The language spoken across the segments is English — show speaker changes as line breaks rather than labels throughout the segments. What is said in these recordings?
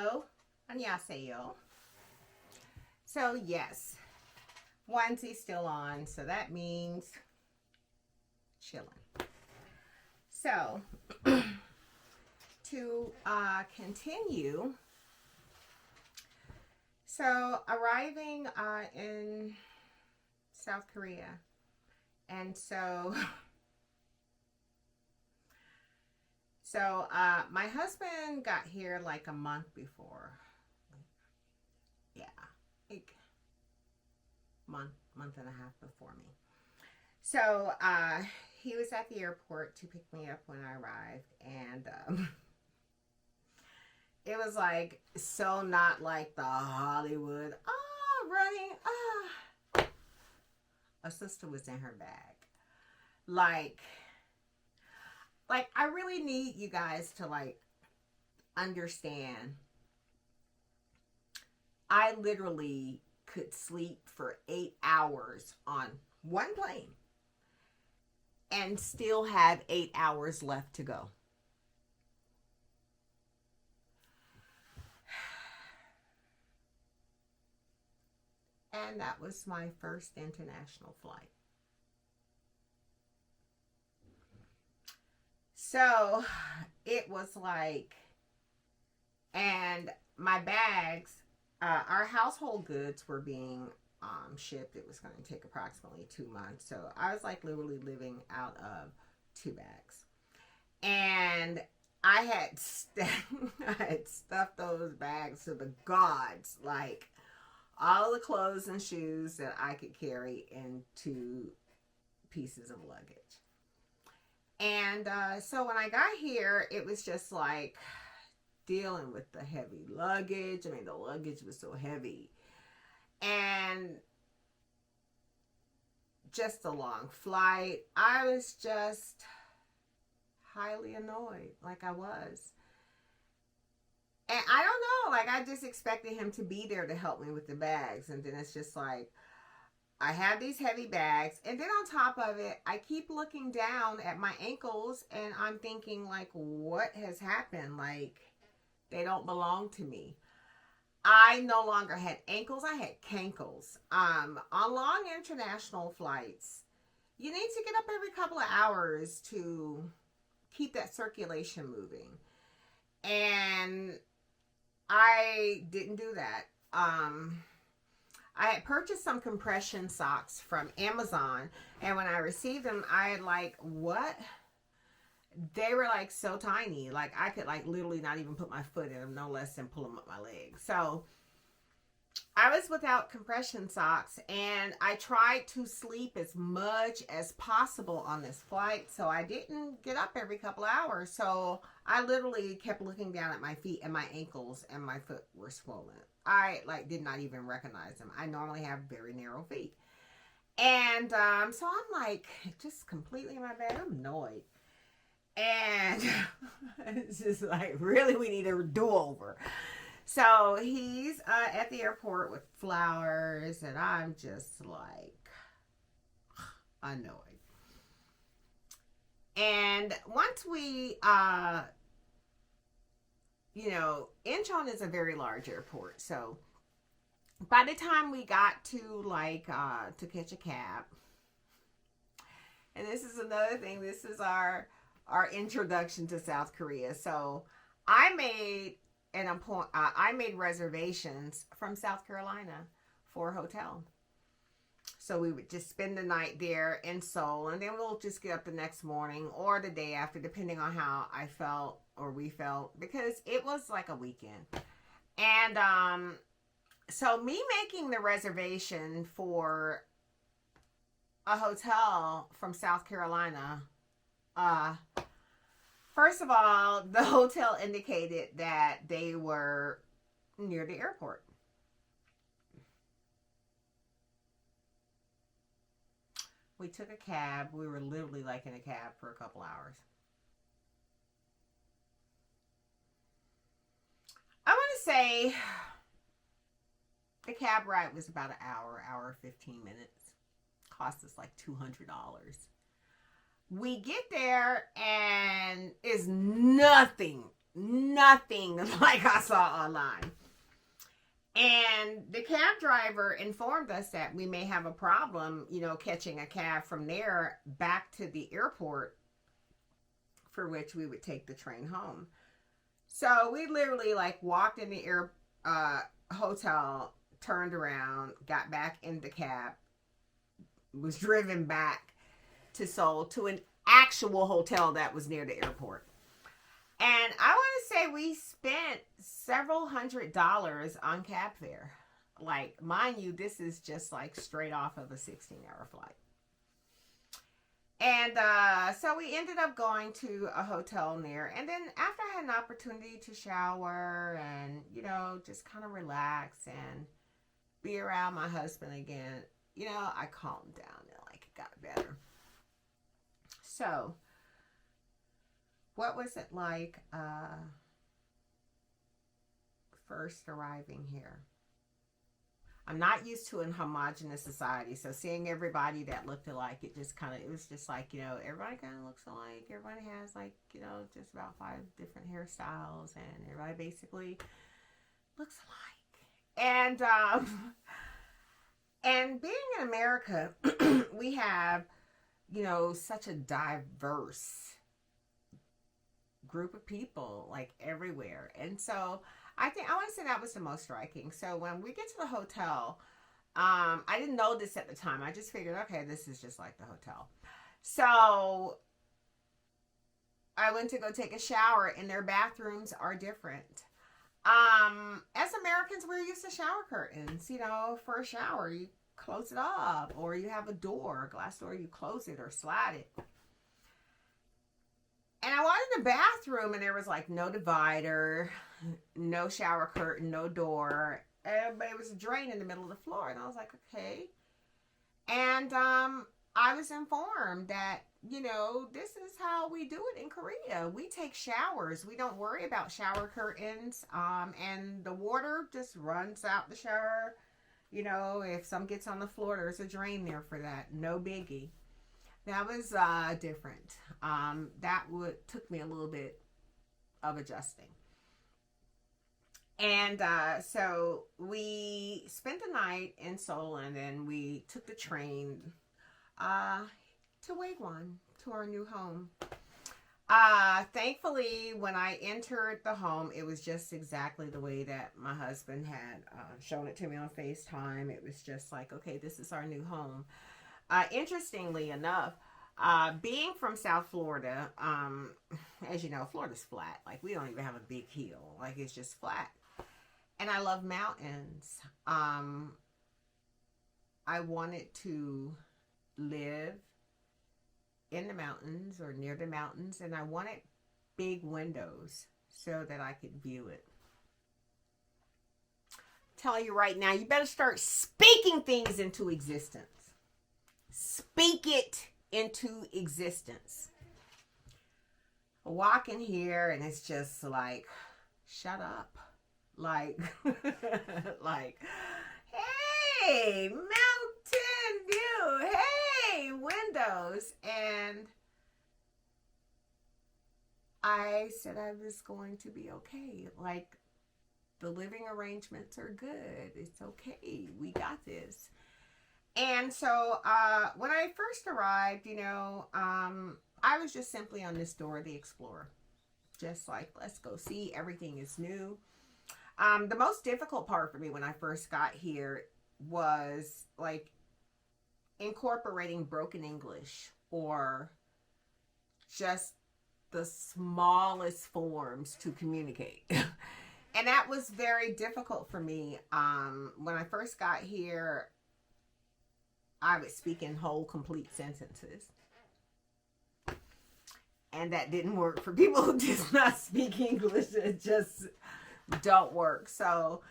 Hello, annyeonghaseyo. So yes, onesie's still on, so that means chilling. So to continue, so arriving in South Korea, and my husband got here like a month before. Yeah, like month and a half before me. So he was at the airport to pick me up when I arrived, and it was like so not like the Hollywood. Running. A sister was in her bag. Like I really need you guys to like understand. I literally could sleep for 8 hours on one plane and still have 8 hours left to go. And that was my first international flight. So it was like, and my bags, our household goods were being shipped. It was going to take approximately 2 months. So I was like literally living out of 2 bags. And I had stuffed those bags to the gods, like all the clothes and shoes that I could carry into pieces of luggage. And so when I got here, it was just like dealing with the heavy luggage. I mean, the luggage was so heavy. And just a long flight. I was just highly annoyed, like I was. And I don't know, like I just expected him to be there to help me with the bags. And then it's just like, I have these heavy bags, and then on top of it, I keep looking down at my ankles, and I'm thinking, like, what has happened? Like, they don't belong to me. I no longer had ankles, I had cankles. On long international flights, you need to get up every couple of hours to keep that circulation moving. And I didn't do that. I had purchased some compression socks from Amazon, and when I received them, I had like, what? They were like so tiny, like I could like literally not even put my foot in them, no less than pull them up my leg. So I was without compression socks, and I tried to sleep as much as possible on this flight, so I didn't get up every couple of hours. So I literally kept looking down at my feet, and my ankles and my foot were swollen. I like did not even recognize them. I normally have very narrow feet. And so I'm like just completely in my bed. I'm annoyed. And it's just like, really, we need a do-over. So he's at the airport with flowers, and I'm just like annoyed. And once we, Incheon is a very large airport. So by the time we got to like to catch a cab, and this is another thing. This is our introduction to South Korea. So I made I made reservations from South Carolina for a hotel. So we would just spend the night there in Seoul, and then we'll just get up the next morning or the day after, depending on how I felt or we felt, because it was like a weekend. And so me making the reservation for a hotel from South Carolina, first of all, the hotel indicated that they were near the airport. We took a cab. We were literally like in a cab for a couple hours. I want to say the cab ride was about an hour 15 minutes. Cost us like $200. We get there and it's nothing nothing like I saw online. And the cab driver informed us that we may have a problem, catching a cab from there back to the airport, for which we would take the train home. So we literally walked in the hotel, turned around, got back in the cab, was driven back to Seoul to an actual hotel that was near the airport. And I want to say we spent several $100s on cab fare. Mind you, this is just straight off of a 16-hour flight. And so we ended up going to a hotel near. And then after I had an opportunity to shower and, just kind of relax and be around my husband again, I calmed down and it got better. So what was it like first arriving here? I'm not used to a homogenous society, so seeing everybody that looked alike, it was just everybody kind of looks alike. Everybody has just about 5 different hairstyles, and everybody basically looks alike. And being in America, we have, such a diverse group of people everywhere. And so I want to say that was the most striking. So when we get to the hotel, I didn't know this at the time. I just figured, okay, this is just like the hotel. So I went to go take a shower, and their bathrooms are different. As Americans, we're used to shower curtains. For a shower, you close it up, or you have a glass door, you close it or slide it. And I wanted a bathroom, and there was no divider, no shower curtain, no door. But it was a drain in the middle of the floor. And I was like, okay. And I was informed that, this is how we do it in Korea. We take showers. We don't worry about shower curtains. And the water just runs out the shower. If some gets on the floor, there's a drain there for that. No biggie. That was different. That took me a little bit of adjusting. And so we spent the night in Seoul, and then we took the train to Waegwan, to our new home. Thankfully, when I entered the home, it was just exactly the way that my husband had shown it to me on FaceTime. It was just okay, this is our new home. Interestingly enough, being from South Florida, as you know, Florida's flat. We don't even have a big hill. It's just flat. And I love mountains. I wanted to live in the mountains or near the mountains, and I wanted big windows so that I could view it. Tell you right now, you better start speaking things into existence. Speak it into existence. I walk in here, and it's just shut up. Hey, mountain view. Hey, windows. And I said I was going to be okay. The living arrangements are good. It's okay. We got this. And so when I first arrived, I was just simply on this Dora the Explorer. Just let's go see. Everything is new. The most difficult part for me when I first got here was incorporating broken English or just the smallest forms to communicate. And that was very difficult for me. When I first got here, I would speak in whole, complete sentences. And that didn't work for people who did not speak English. It just don't work. So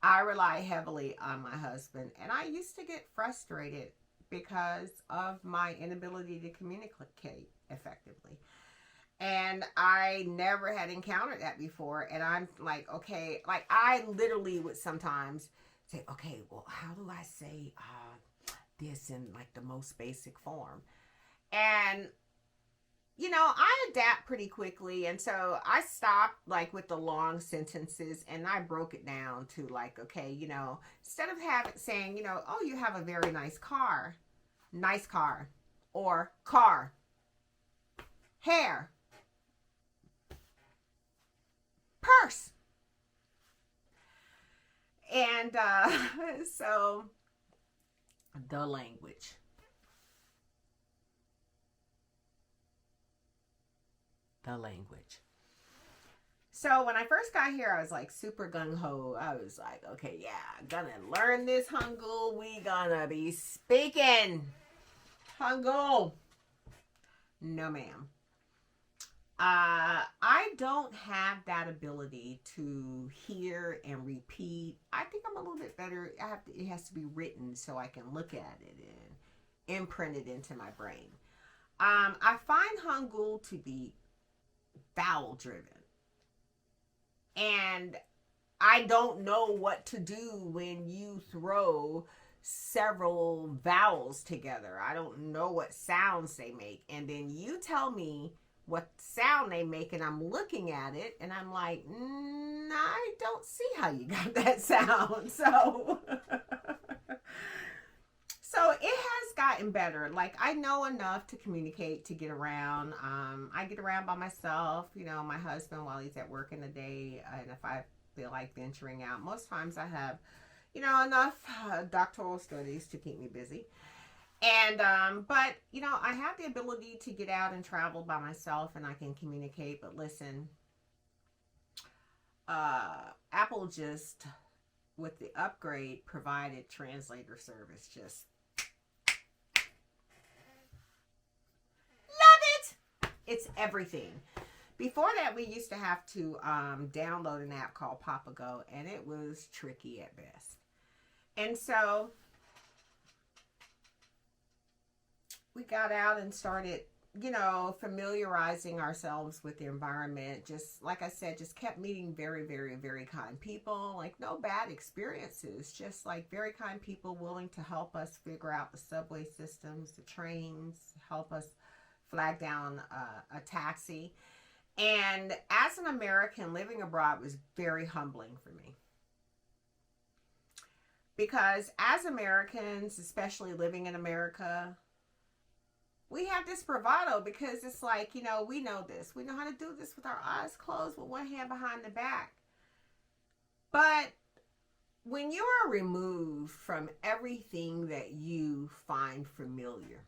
I rely heavily on my husband. And I used to get frustrated because of my inability to communicate effectively. And I never had encountered that before. And I'm okay. I literally would sometimes say, okay, well, how do I say this in the most basic form? And I adapt pretty quickly. And so I stopped like with the long sentences and I broke it down to like, okay, instead of saying, oh, you have a very nice car, or car, hair, purse. And so the language. The language. So when I first got here, I was like super gung ho. I was like, okay, yeah, I'm gonna learn this Hangul. We gonna be speaking Hangul. No, ma'am. I don't have that ability to hear and repeat. I think I'm a little bit better. It has to be written so I can look at it and imprint it into my brain. I find Hangul to be vowel driven. And I don't know what to do when you throw several vowels together. I don't know what sounds they make. And then you tell me what sound they make, and I'm looking at it and I'm like, I don't see how you got that sound. So so it has gotten better. Like, I know enough to communicate, to get around. I get around by myself, my husband while he's at work in the day. And if I feel like venturing out, most times I have, enough doctoral studies to keep me busy. And, but, I have the ability to get out and travel by myself and I can communicate. But listen, Apple just, with the upgrade, provided translator service. Just it's everything. Before that, we used to have to download an app called Papago, and it was tricky at best. And so we got out and started, familiarizing ourselves with the environment. Just like I said, just kept meeting very, very, very kind people. Like, no bad experiences, just like very kind people willing to help us figure out the subway systems, the trains, help us flag down a taxi. And as an American, living abroad was very humbling for me. Because as Americans, especially living in America, we have this bravado because it's like, we know this. We know how to do this with our eyes closed with one hand behind the back. But when you are removed from everything that you find familiar,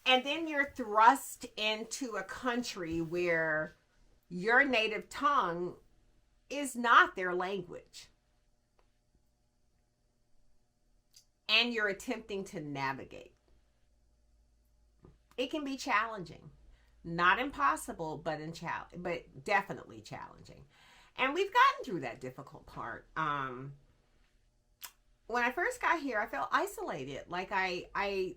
and then you're thrust into a country where your native tongue is not their language, and you're attempting to navigate, it can be challenging. Not impossible, but definitely challenging. And we've gotten through that difficult part. When I first got here, I felt isolated. Like I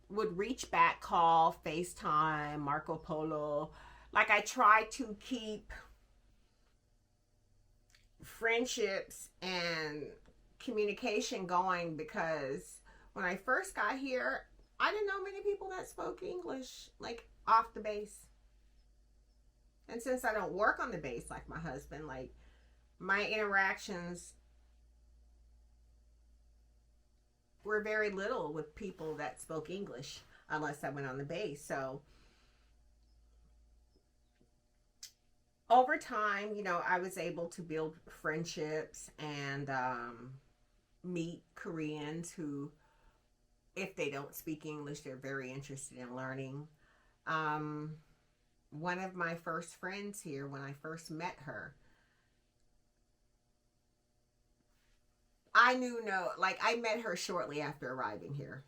would reach back, call, FaceTime, Marco Polo. Like, I tried to keep friendships and communication going because when I first got here, I didn't know many people that spoke English, like, off the base. And since I don't work on the base like my husband, like, my interactions were very little with people that spoke English unless I went on the base. So over time, I was able to build friendships and meet Koreans who, if they don't speak English, they're very interested in learning. One of my first friends here, when I first met her, I met her shortly after arriving here.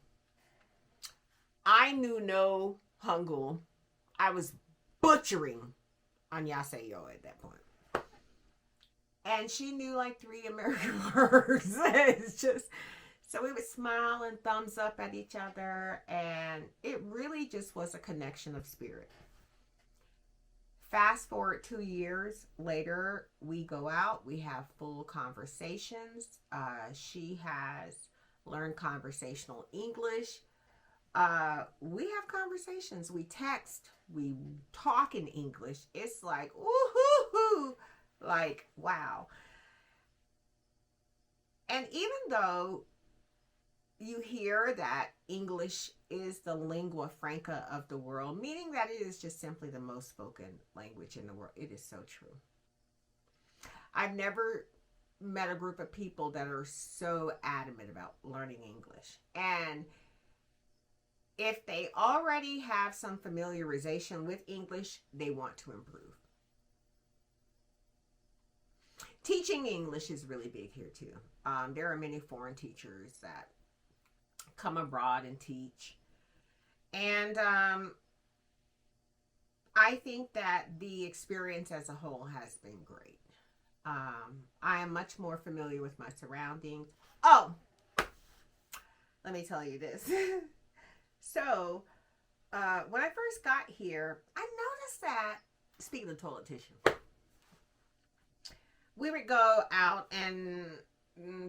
I knew no Hangul. I was butchering Annyeonghaseyo at that point. And she knew like 3 American words. It's just, so we would smile and thumbs up at each other. And it really just was a connection of spirit. Fast forward 2 years later, we go out, we have full conversations. She has learned conversational English. we have conversations, we text, we talk in English. It's like, ooh, like, wow. And even though you hear that English is the lingua franca of the world, meaning that it is just simply the most spoken language in the world, it is so true. I've never met a group of people that are so adamant about learning English. And if they already have some familiarization with English, they want to improve. Teaching English is really big here too. There are many foreign teachers that come abroad and teach. And I think that the experience as a whole has been great. I am much more familiar with my surroundings. Oh, let me tell you this. So, when I first got here, I noticed that, speaking of toilet tissue, we would go out and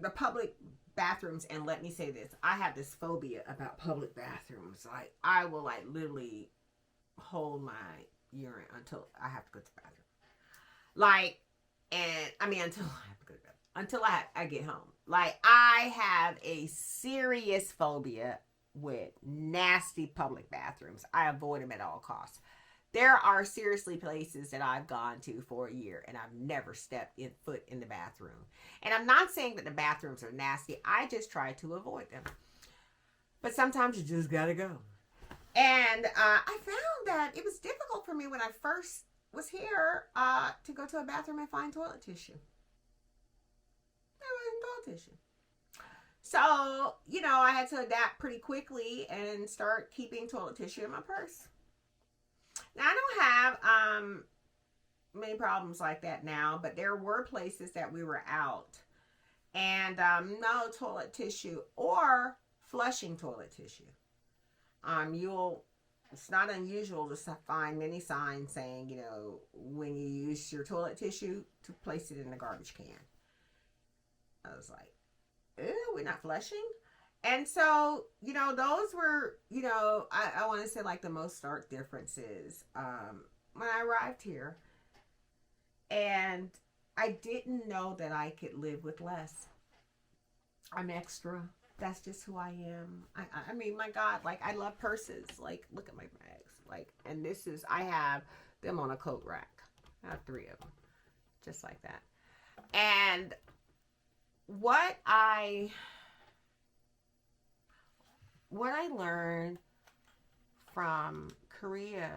the public bathrooms, and let me say this, I have this phobia about public bathrooms. Like, I will like literally hold my urine until I have to go to the bathroom. Like, and I mean, until I have to go to the bathroom, until I get home. Like, I have a serious phobia with nasty public bathrooms. I avoid them at all costs. There are seriously places that I've gone to for a year and I've never stepped foot in the bathroom. And I'm not saying that the bathrooms are nasty. I just try to avoid them. But sometimes you just gotta go. And I found that it was difficult for me when I first was here to go to a bathroom and find toilet tissue. There wasn't toilet tissue. So, you know, I had to adapt pretty quickly and start keeping toilet tissue in my purse. Now, I don't have many problems like that now, but there were places that we were out and no toilet tissue or flushing toilet tissue. It's not unusual to find many signs saying, you know, when you use your toilet tissue, to place it in the garbage can. I was like, ew, we're not flushing? And so, you know, those were, you know, I want to say like the most stark differences when I arrived here. And I didn't know that I could live with less. I'm extra. That's just who I am. I mean, my God, like, I love purses. Like, look at my bags. Like, and I have them on a coat rack. I have 3 of them. Just like that. And what I learned from Korea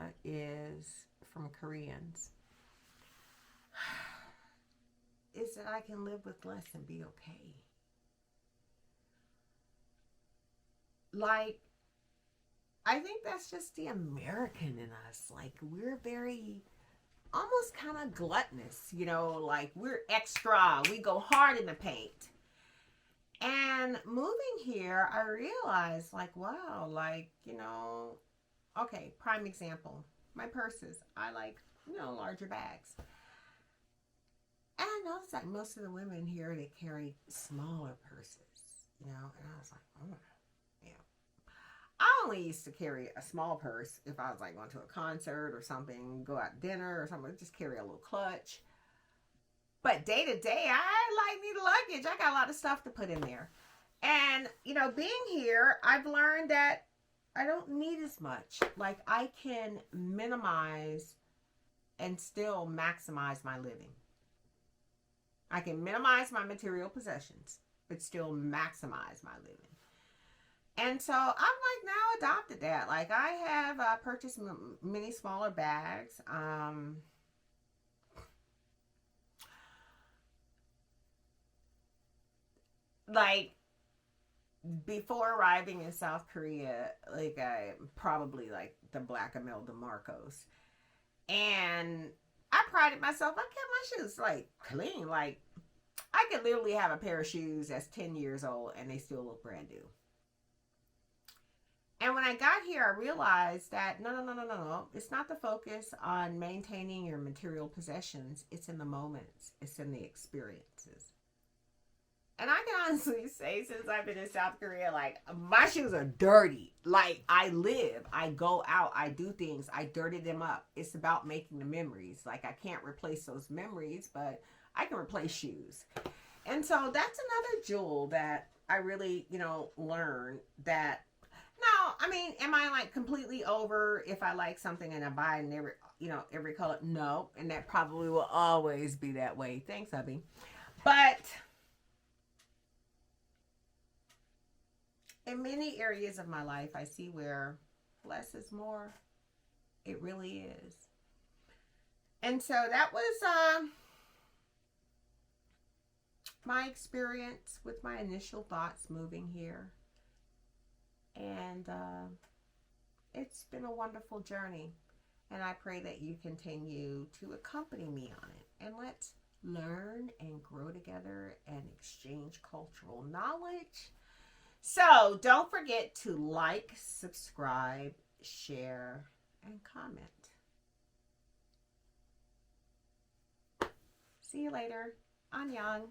from Koreans is that I can live with less and be okay. Like, I think that's just the American in us. Like, we're very, almost kind of gluttonous, you know, like we're extra. We go hard in the paint. And moving here, I realized, like, wow, like, you know, okay, prime example, my purses. I like, you know, larger bags. And I noticed that most of the women here, they carry smaller purses, you know, and I was like, oh, yeah. I only used to carry a small purse if I was like going to a concert or something, go out to dinner or something, just carry a little clutch. But day to day, I like need luggage. I got a lot of stuff to put in there. And, you know, being here, I've learned that I don't need as much. Like, I can minimize and still maximize my living. I can minimize my material possessions, but still maximize my living. And so I've like now adopted that. Like, I have purchased many smaller bags. Like, before arriving in South Korea, like, I probably like the Black Imelda Marcos. And I prided myself, I kept my shoes like clean. Like, I could literally have a pair of shoes that's 10 years old and they still look brand new. And when I got here, I realized that no. It's not the focus on maintaining your material possessions. It's in the moments. It's in the experiences. And I can honestly say, since I've been in South Korea, like, my shoes are dirty. Like, I go out, I do things, I dirty them up. It's about making the memories. Like, I can't replace those memories, but I can replace shoes. And so that's another jewel that I really, learned that. No, I mean, am I like completely over if I like something and I buy it in every color? No, and that probably will always be that way. Thanks, hubby. But in many areas of my life, I see where less is more. It really is. And so that was my experience with my initial thoughts moving here. And it's been a wonderful journey. And I pray that you continue to accompany me on it. And let's learn and grow together and exchange cultural knowledge. So don't forget to like, subscribe, share, and comment. See you later. Annyeong.